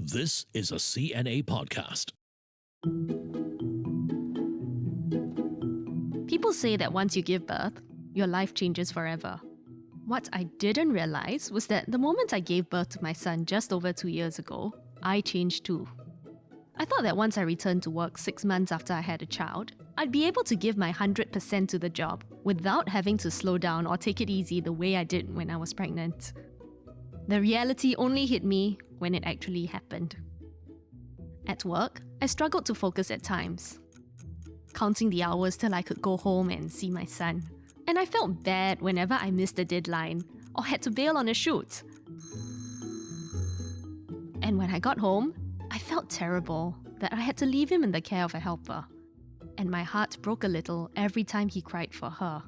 This is a CNA podcast. People say that once you give birth, your life changes forever. What I didn't realize was that the moment I gave birth to my son just over 2 years ago, I changed too. I thought that once I returned to work 6 months after I had a child, I'd be able to give my 100% to the job without having to slow down or take it easy the way I did when I was pregnant. The reality only hit me when it actually happened. At work, I struggled to focus at times, counting the hours till I could go home and see my son. And I felt bad whenever I missed a deadline or had to bail on a shoot. And when I got home, I felt terrible that I had to leave him in the care of a helper. And my heart broke a little every time he cried for her,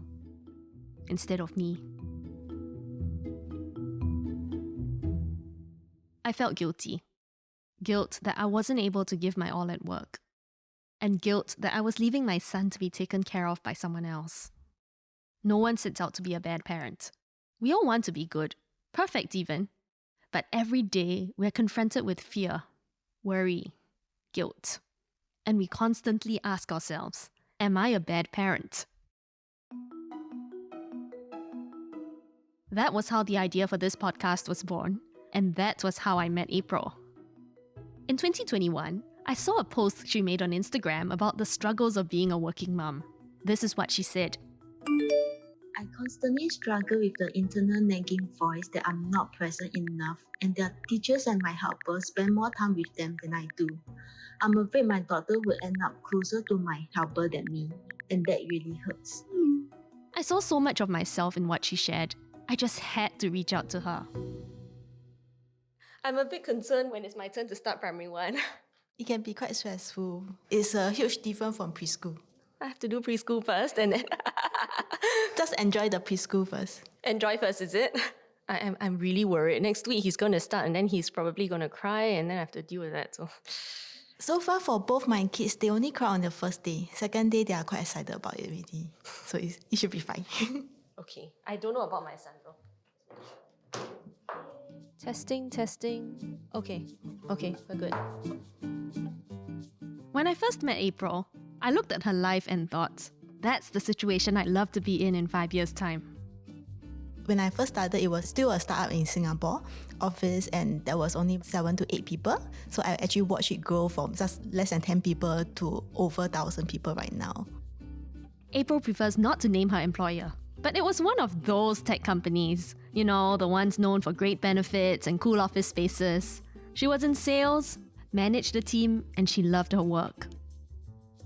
instead of me. I felt guilty. Guilt that I wasn't able to give my all at work. And guilt that I was leaving my son to be taken care of by someone else. No one sets out to be a bad parent. We all want to be good, perfect even. But every day we're confronted with fear, worry, guilt. And we constantly ask ourselves, am I a bad parent? That was how the idea for this podcast was born, and that was how I met April. In 2021, I saw a post she made on Instagram about the struggles of being a working mom. This is what she said. I constantly struggle with the internal nagging voice that I'm not present enough, and their teachers and my helpers spend more time with them than I do. I'm afraid my daughter will end up closer to my helper than me, and that really hurts. I saw so much of myself in what she shared. I just had to reach out to her. I'm a bit concerned when it's my turn to start primary 1. It can be quite stressful. It's a huge difference from preschool. I have to do preschool first and then Just enjoy the preschool first. enjoy first, is it? I'm really worried. Next week he's going to start and then he's probably going to cry and then I have to deal with that. So far for both my kids, they only cry on the first day. Second day, they are quite excited about it already. So it should be fine. Okay, I don't know about my son though. Testing. Okay, we're good. When I first met April, I looked at her life and thought, that's the situation I'd love to be in 5 years' time. When I first started, it was still a startup in Singapore office, and there was only 7 to 8 people. So I actually watched it grow from just less than 10 people to over 1,000 people right now. April prefers not to name her employer, but it was one of those tech companies. You know, the ones known for great benefits and cool office spaces. She was in sales, managed a team, and she loved her work.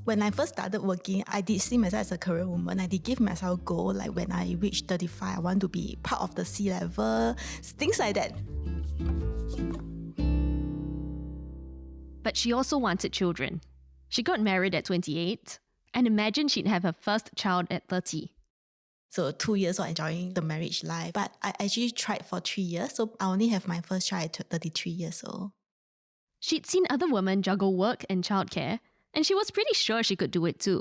When I first started working, I did see myself as a career woman. I did give myself a goal, like when I reach 35, I want to be part of the C-level, things like that. But she also wanted children. She got married at 28 and imagined she'd have her first child at 30. So 2 years of enjoying the marriage life. But I actually tried for 3 years, so I only have my first child at 33 years old. She'd seen other women juggle work and childcare, and she was pretty sure she could do it too.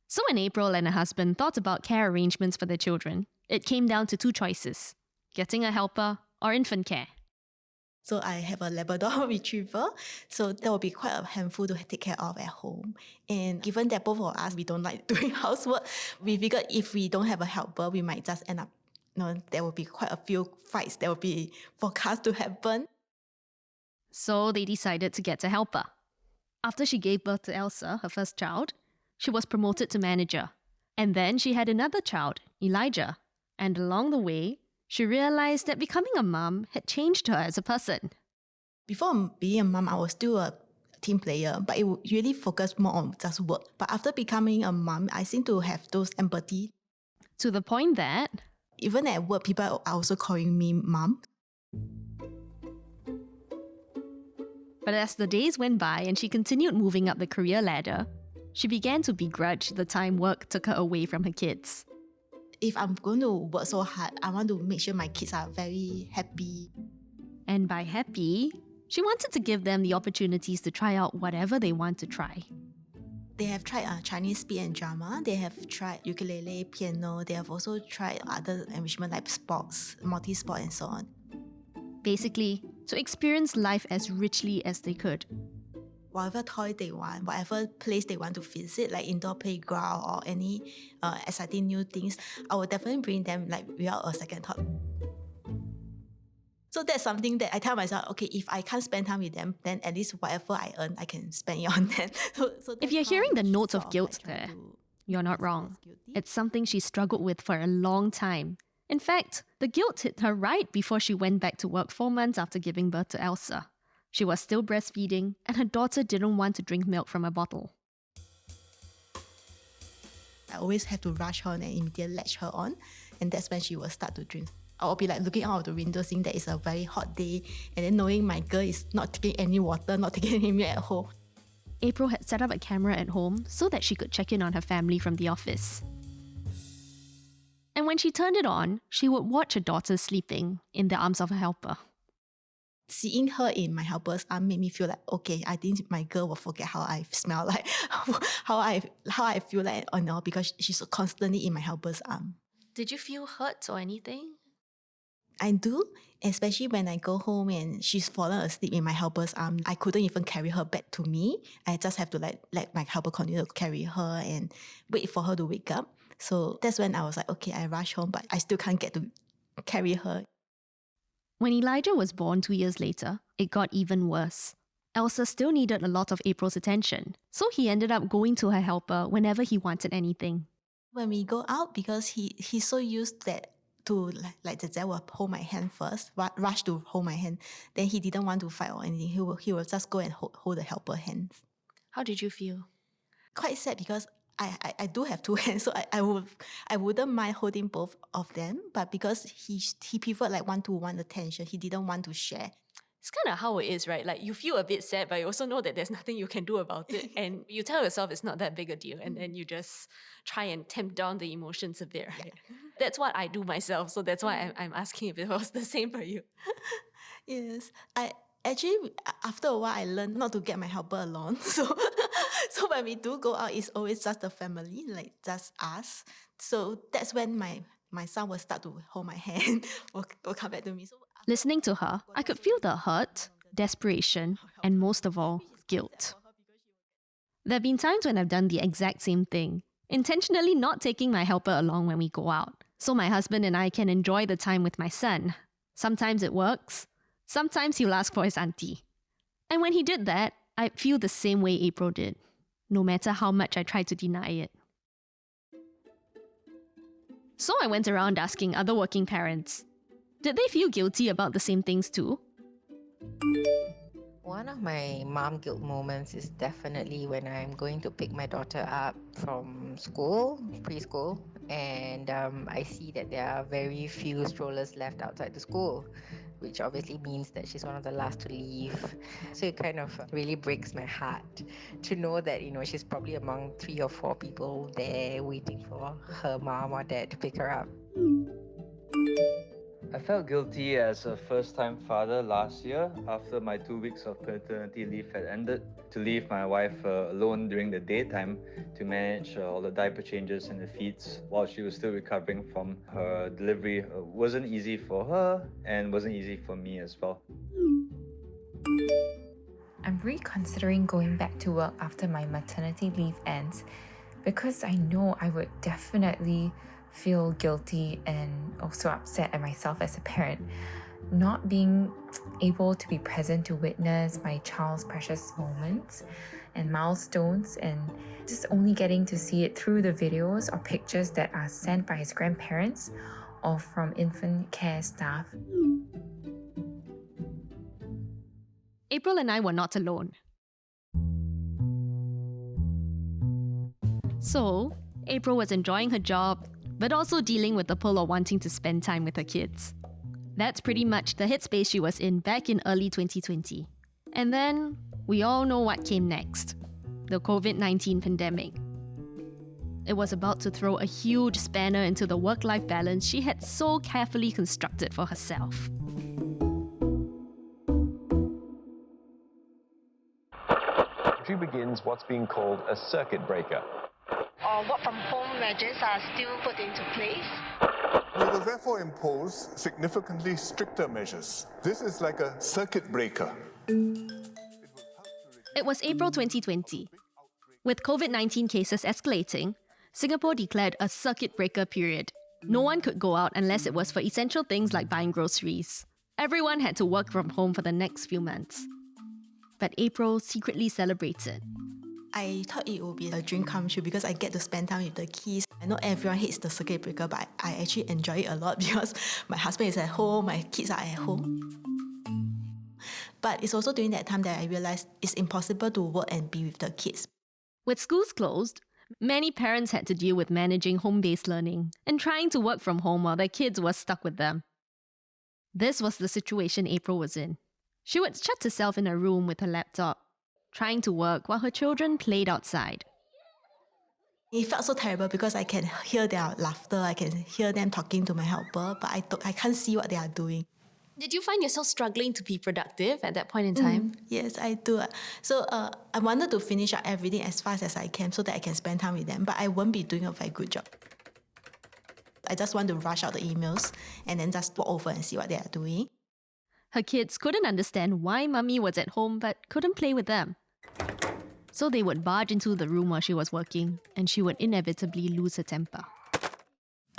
So when April and her husband thought about care arrangements for their children, it came down to 2 choices: getting a helper or infant care. So I have a Labrador retriever, so that will be quite a handful to take care of at home. And given that both of us, we don't like doing housework, we figured if we don't have a helper, we might just end up, there will be quite a few fights that will be forecast to happen. So they decided to get a helper. After she gave birth to Elsa, her first child, she was promoted to manager. And then she had another child, Elijah. And along the way, she realized that becoming a mom had changed her as a person. Before being a mom, I was still a team player, but it really focused more on just work. But after becoming a mom, I seem to have those empathy. To the point that even at work, people are also calling me mom. But as the days went by and she continued moving up the career ladder, she began to begrudge the time work took her away from her kids. If I'm going to work so hard, I want to make sure my kids are very happy. And by happy, she wanted to give them the opportunities to try out whatever they want to try. They have tried Chinese speech and drama. They have tried ukulele, piano. They have also tried other enrichment like sports, multi-sport and so on. Basically, to experience life as richly as they could. Whatever toy they want, whatever place they want to visit, like indoor playground or any exciting new things, I will definitely bring them like without a second thought. So that's something that I tell myself, okay, if I can't spend time with them, then at least whatever I earn, I can spend it on them. So If you're hearing the notes of guilt there, you're not wrong. It's something she struggled with for a long time. In fact, the guilt hit her right before she went back to work 4 months after giving birth to Elsa. She was still breastfeeding, and her daughter didn't want to drink milk from a bottle. I always have to rush her and immediately latch her on, and that's when she will start to drink. I'll be like looking out of the window, seeing that it's a very hot day, and then knowing my girl is not taking any water, not taking any milk at home. April had set up a camera at home so that she could check in on her family from the office. And when she turned it on, she would watch her daughter sleeping in the arms of a helper. Seeing her in my helper's arm made me feel like, okay, I think my girl will forget how I smell like, how I feel like, or no, because she's constantly in my helper's arm. Did you feel hurt or anything? I do, especially when I go home and she's fallen asleep in my helper's arm. I couldn't even carry her back to me. I just have to let my helper continue to carry her and wait for her to wake up. So that's when I was like, okay, I rush home, but I still can't get to carry her. When Elijah was born 2 years later, it got even worse. Elsa still needed a lot of April's attention, so he ended up going to her helper whenever he wanted anything. When we go out, because he's so used that to like Zhe will hold my hand first, rush to hold my hand, then he didn't want to fight or anything. He will just go and hold the helper hands. How did you feel? Quite sad because I do have two hands, so I wouldn't mind holding both of them, but because he preferred like one-to-one attention, he didn't want to share. It's kind of how it is, right? Like you feel a bit sad, but you also know that there's nothing you can do about it. And you tell yourself it's not that big a deal. And then you just try and tamp down the emotions a bit, right? Yeah. That's what I do myself. So that's why I'm asking if it was the same for you. Yes. Actually, after a while, I learned not to get my helper along. So when we do go out, it's always just the family, like just us. So that's when my son will start to hold my hand, will come back to me. So listening to her, I could feel the hurt, desperation, and most of all, guilt. There have been times when I've done the exact same thing, intentionally not taking my helper along when we go out, so my husband and I can enjoy the time with my son. Sometimes it works. Sometimes he'll ask for his auntie. And when he did that, I'd feel the same way April did, no matter how much I tried to deny it. So I went around asking other working parents, did they feel guilty about the same things too? One of my mom guilt moments is definitely when I'm going to pick my daughter up from school, preschool, and I see that there are very few strollers left outside the school, which obviously means that she's one of the last to leave. So it kind of really breaks my heart to know that, she's probably among 3 or 4 people there waiting for her mom or dad to pick her up. I felt guilty as a first-time father last year after my 2 weeks of paternity leave had ended, to leave my wife alone during the daytime to manage all the diaper changes and the feeds while she was still recovering from her delivery. Wasn't easy for her and wasn't easy for me as well. I'm reconsidering going back to work after my maternity leave ends because I know I would definitely feel guilty and also upset at myself as a parent, not being able to be present to witness my child's precious moments and milestones, and just only getting to see it through the videos or pictures that are sent by his grandparents or from infant care staff. April and I were not alone. So, April was enjoying her job, but also dealing with the pull of wanting to spend time with her kids. That's pretty much the headspace she was in back in early 2020. And then, we all know what came next. The COVID-19 pandemic. It was about to throw a huge spanner into the work-life balance she had so carefully constructed for herself. Begins what's being called a circuit breaker. or work from home measures are still put into place? We will therefore impose significantly stricter measures. This is like a circuit breaker. It was April 2020. With COVID-19 cases escalating, Singapore declared a circuit breaker period. No one could go out unless it was for essential things like buying groceries. Everyone had to work from home for the next few months. But April secretly celebrated. I thought it would be a dream come true because I get to spend time with the kids. I know everyone hates the circuit breaker, but I actually enjoy it a lot because my husband is at home, my kids are at home. But it's also during that time that I realized it's impossible to work and be with the kids. With schools closed, many parents had to deal with managing home-based learning and trying to work from home while their kids were stuck with them. This was the situation April was in. She would shut herself in her room with her laptop, trying to work while her children played outside. It felt so terrible because I can hear their laughter, I can hear them talking to my helper, but I can't see what they are doing. Did you find yourself struggling to be productive at that point in time? Yes, I do. So I wanted to finish up everything as fast as I can so that I can spend time with them, but I won't be doing a very good job. I just want to rush out the emails and then just walk over and see what they are doing. Her kids couldn't understand why Mummy was at home but couldn't play with them. So they would barge into the room while she was working, and she would inevitably lose her temper.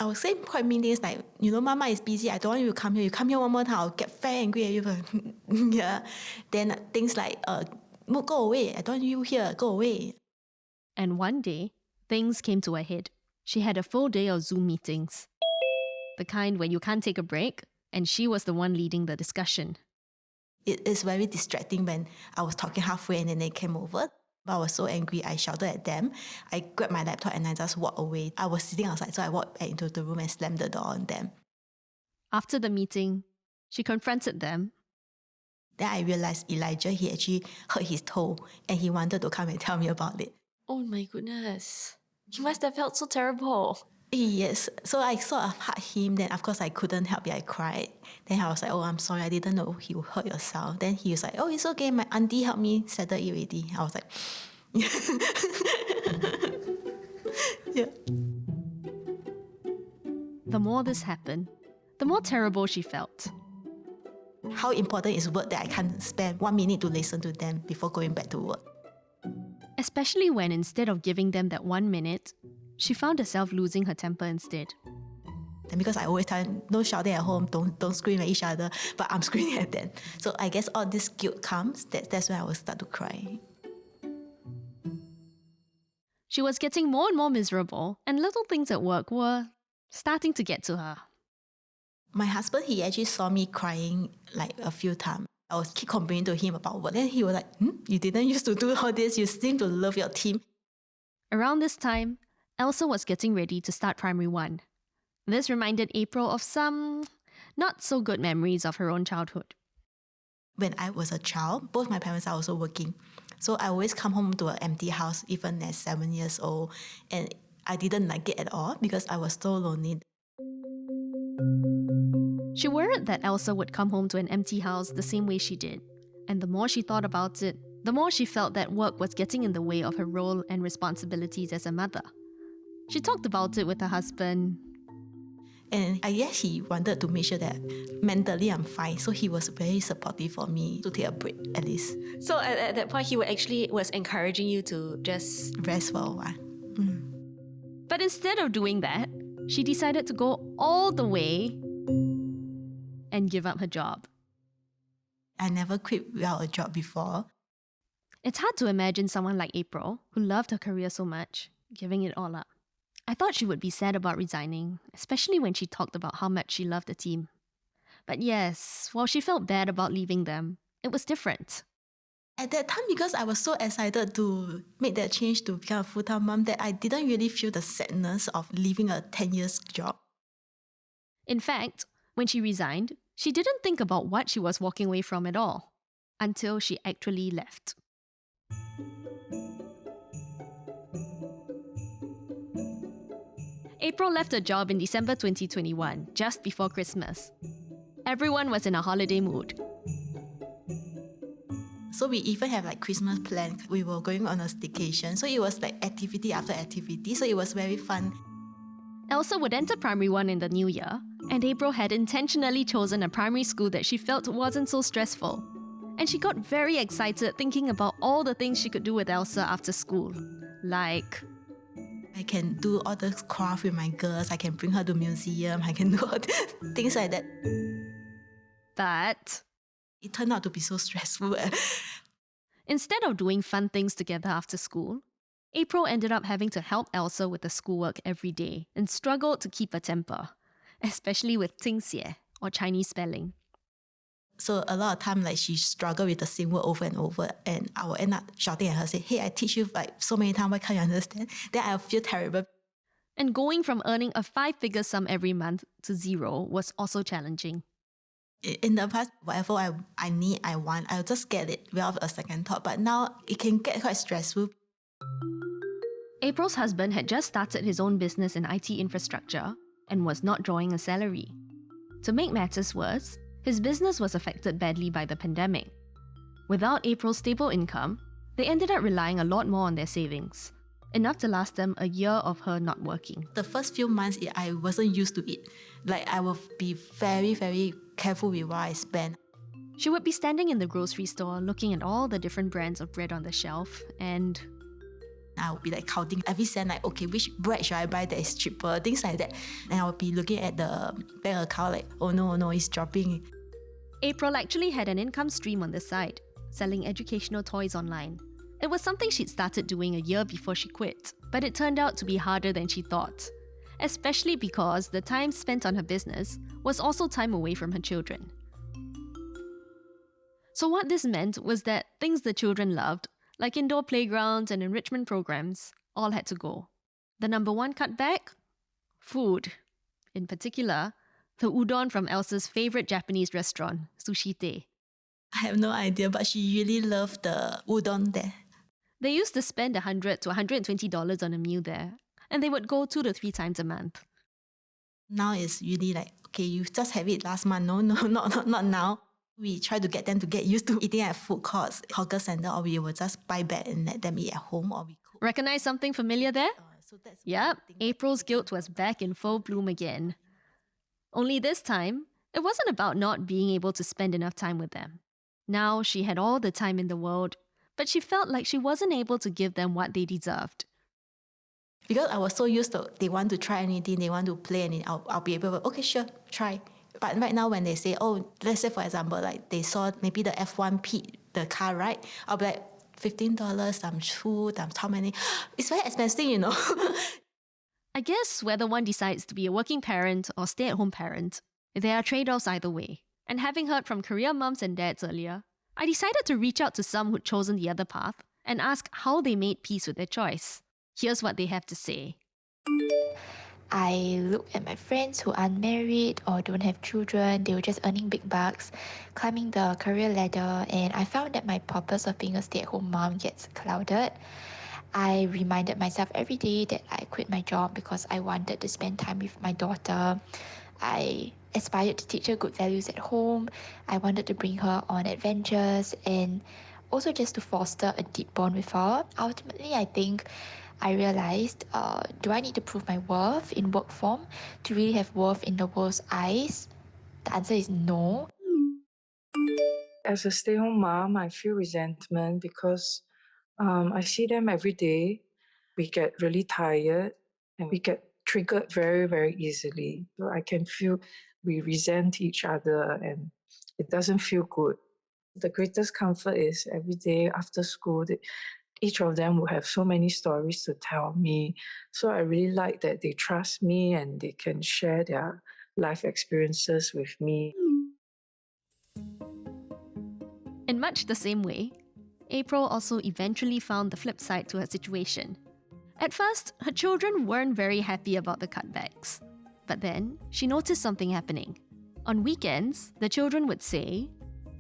I would say quite mean things like, Mama is busy, I don't want you to come here. You come here one more time, I'll get very angry at you. Yeah. Then things like, go away, I don't want you here, go away. And one day, things came to a head. She had a full day of Zoom meetings. The kind where you can't take a break, and she was the one leading the discussion. It is very distracting when I was talking halfway and then they came over. But I was so angry, I shouted at them. I grabbed my laptop and I just walked away. I was sitting outside, so I walked back into the room and slammed the door on them. After the meeting, she confronted them. Then I realized Elijah, he actually hurt his toe and he wanted to come and tell me about it. Oh my goodness. You must have felt so terrible. Yes, so I sort of hugged him. Then of course I couldn't help it, I cried. Then I was like, I'm sorry, I didn't know you hurt yourself. Then he was like, it's okay, my auntie helped me settle it already. I was like, yeah. The more this happened, the more terrible she felt. How important is work that I can't spend 1 minute to listen to them before going back to work? Especially when instead of giving them that 1 minute, she found herself losing her temper instead. And because I always tell them, no shouting at home, don't scream at each other, but I'm screaming at them. So I guess all this guilt comes, that's when I will start to cry. She was getting more and more miserable, and little things at work were starting to get to her. My husband, he actually saw me crying like a few times. I was keep complaining to him about work. Then he was like, you didn't used to do all this, you seem to love your team. Around this time, Elsa was getting ready to start primary 1. This reminded April of some not so good memories of her own childhood. When I was a child, both my parents are also working. So I always come home to an empty house, even at 7 years old. And I didn't like it at all because I was so lonely. She worried that Elsa would come home to an empty house the same way she did. And the more she thought about it, the more she felt that work was getting in the way of her role and responsibilities as a mother. She talked about it with her husband. And I guess he wanted to make sure that mentally I'm fine. So he was very supportive for me to take a break, at least. So at that point, he was encouraging you to just rest for a while. But instead of doing that, she decided to go all the way and give up her job. I never quit without a job before. It's hard to imagine someone like April, who loved her career so much, giving it all up. I thought she would be sad about resigning, especially when she talked about how much she loved the team. But yes, while she felt bad about leaving them, it was different. At that time, because I was so excited to make that change to become a full-time mom, that I didn't really feel the sadness of leaving a 10 years job. In fact, when she resigned, she didn't think about what she was walking away from at all, until she actually left. April left her job in December 2021, just before Christmas. Everyone was in a holiday mood. So we even have like Christmas plan. We were going on a staycation. So it was like activity after activity. So it was very fun. Elsa would enter primary 1 in the new year, and April had intentionally chosen a primary school that she felt wasn't so stressful. And she got very excited thinking about all the things she could do with Elsa after school. Like, I can do all the craft with my girls. I can bring her to museum. I can do all things like that. but It turned out to be so stressful. instead of doing fun things together after school, April ended up having to help Elsa with the schoolwork every day and struggled to keep a temper, especially with 听写, or Chinese spelling. So a lot of time, like she struggled with the same word over and over, and I will end up shouting at her, say, "Hey, I teach you like so many times. Why can't you understand?" Then I'll feel terrible. And going from earning a 5-figure sum every month to 0 was also challenging. In the past, whatever I need, I want, I'll just get it without a second thought. But now it can get quite stressful. April's husband had just started his own business in IT infrastructure and was not drawing a salary. To make matters worse, his business was affected badly by the pandemic. Without April's stable income, they ended up relying a lot more on their savings, enough to last them a year of her not working. The first few months, I wasn't used to it. Like I will be very, very careful with what I spend. She would be standing in the grocery store looking at all the different brands of bread on the shelf, and I'll be like counting every cent, like, okay, which bread should I buy that is cheaper, things like that. And I'll be looking at the bank account like, oh no, it's dropping. April actually had an income stream on the side, selling educational toys online. It was something she'd started doing a year before she quit, but it turned out to be harder than she thought, especially because the time spent on her business was also time away from her children. So what this meant was that things the children loved, like indoor playgrounds and enrichment programs, all had to go. The number one cutback? Food. In particular, the udon from Elsa's favourite Japanese restaurant, Sushi Tei. I have no idea, but she really loved the udon there. They used to spend $100 to $120 on a meal there, and they would go 2 to 3 times a month. Now it's really like, okay, you just have it last month. No, not now. We try to get them to get used to eating at food courts, hawker center, or we will just buy back and let them eat at home, or we cook. Recognize something familiar there? So that's Yep, April's guilt was back in full bloom again. Only this time, it wasn't about not being able to spend enough time with them. Now she had all the time in the world, but she felt like she wasn't able to give them what they deserved. Because I was so used to, they want to try anything, they want to play anything, I'll be able to, okay, sure, try. But right now when they say, oh, let's say for example, like they saw maybe the F1P, the car, right? I'll be like, $15 times 2 times how many? It's very expensive, you know. I guess whether one decides to be a working parent or stay-at-home parent, there are trade-offs either way. And having heard from career mums and dads earlier, I decided to reach out to some who'd chosen the other path and ask how they made peace with their choice. Here's what they have to say. I look at my friends who aren't married or don't have children, they were just earning big bucks, climbing the career ladder, and I found that my purpose of being a stay-at-home mom gets clouded. I reminded myself every day that I quit my job because I wanted to spend time with my daughter. I aspired to teach her good values at home. I wanted to bring her on adventures and also just to foster a deep bond with her. Ultimately, I think I realized, do I need to prove my worth in work form to really have worth in the world's eyes? The answer is no. As a stay-home mom, I feel resentment because I see them every day. We get really tired and we get triggered very, very easily. So I can feel we resent each other and it doesn't feel good. The greatest comfort is every day after school, each of them will have so many stories to tell me. So I really like that they trust me and they can share their life experiences with me. In much the same way, April also eventually found the flip side to her situation. At first, her children weren't very happy about the cutbacks. But then, she noticed something happening. On weekends, the children would say,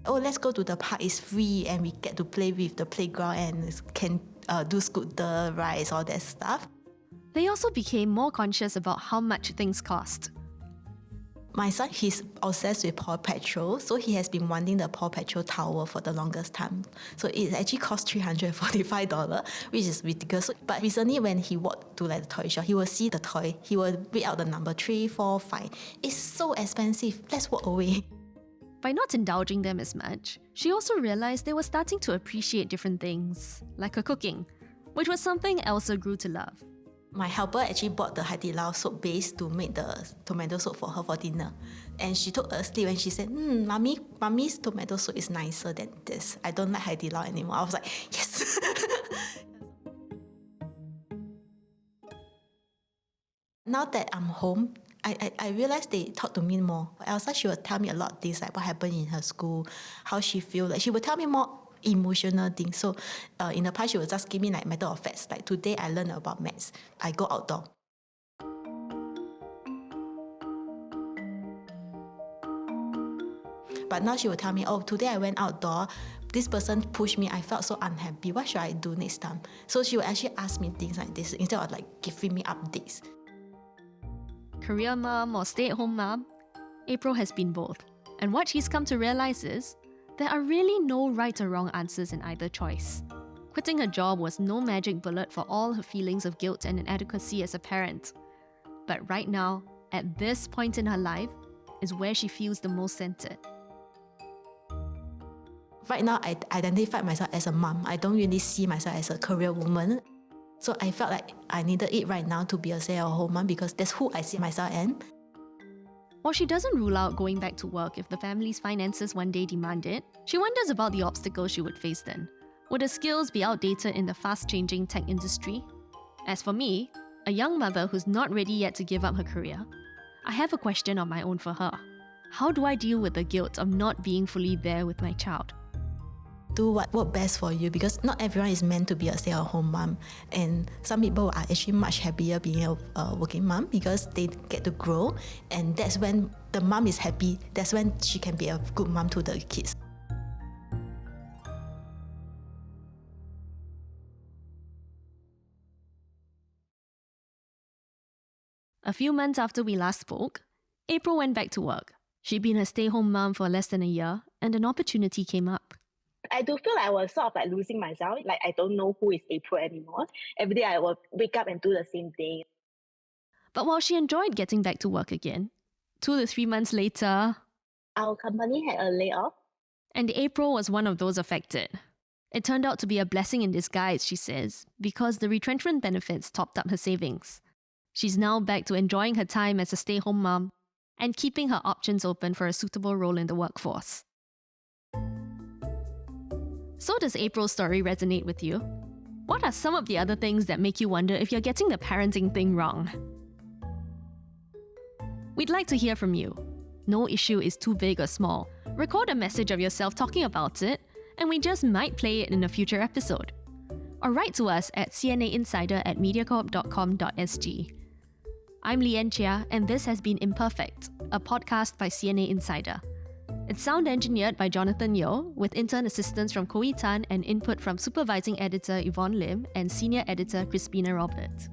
oh, let's go to the park, it's free and we get to play with the playground and can do scooter rides, all that stuff. They also became more conscious about how much things cost. My son, he's obsessed with Paw Patrol, so he has been wanting the Paw Patrol towel for the longest time. So it actually cost $345, which is ridiculous. But recently when he walked to like the toy shop, he will see the toy, he will read out the number 3, 4, 5. It's so expensive, let's walk away. By not indulging them as much, she also realized they were starting to appreciate different things, like her cooking, which was something Elsa grew to love. My helper actually bought the Haidilao soap base to make the tomato soup for her for dinner. And she took a sleep and she said, Mommy's tomato soup is nicer than this. I don't like Haidilao anymore. I was like, yes. Now that I'm home, I realized they talk to me more. Elsa, she would tell me a lot of things, like what happened in her school, how she feels. Like she would tell me more emotional things. So in the past, she would just give me like matter of facts. Like today, I learned about maths. I go outdoor. But now she will tell me, oh, today I went outdoor. This person pushed me. I felt so unhappy. What should I do next time? So she will actually ask me things like this instead of like giving me updates. Career mom or stay-at-home mom, April has been both. And what she's come to realize is there are really no right or wrong answers in either choice. Quitting her job was no magic bullet for all her feelings of guilt and inadequacy as a parent. But right now, at this point in her life, is where she feels the most centered. Right now, I identify myself as a mom. I don't really see myself as a career woman. So I felt like I needed it right now to be a stay-at-home mom because that's who I see myself as. While she doesn't rule out going back to work if the family's finances one day demand it, she wonders about the obstacles she would face then. Would her skills be outdated in the fast-changing tech industry? As for me, a young mother who's not ready yet to give up her career, I have a question of my own for her. How do I deal with the guilt of not being fully there with my child? Do what works best for you because not everyone is meant to be a stay-at-home mom, and some people are actually much happier being a working mom because they get to grow, and that's when the mom is happy. That's when she can be a good mom to the kids. A few months after we last spoke, April went back to work. She'd been a stay-home mom for less than a year, and an opportunity came up. I do feel like I was sort of like losing myself. Like I don't know who is April anymore. Every day I will wake up and do the same thing. But while she enjoyed getting back to work again, 2 to 3 months later, our company had a layoff. And April was one of those affected. It turned out to be a blessing in disguise, she says, because the retrenchment benefits topped up her savings. She's now back to enjoying her time as a stay-home mom and keeping her options open for a suitable role in the workforce. So does April's story resonate with you? What are some of the other things that make you wonder if you're getting the parenting thing wrong? We'd like to hear from you. No issue is too big or small. Record a message of yourself talking about it, and we just might play it in a future episode. Or write to us at cnainsider@mediacorp.com.sg. I'm Leong Chia, and this has been Imperfect, a podcast by CNA Insider. It's sound engineered by Jonathan Yeo, with intern assistance from Koi Tan and input from supervising editor Yvonne Lim and senior editor Crispina Robert.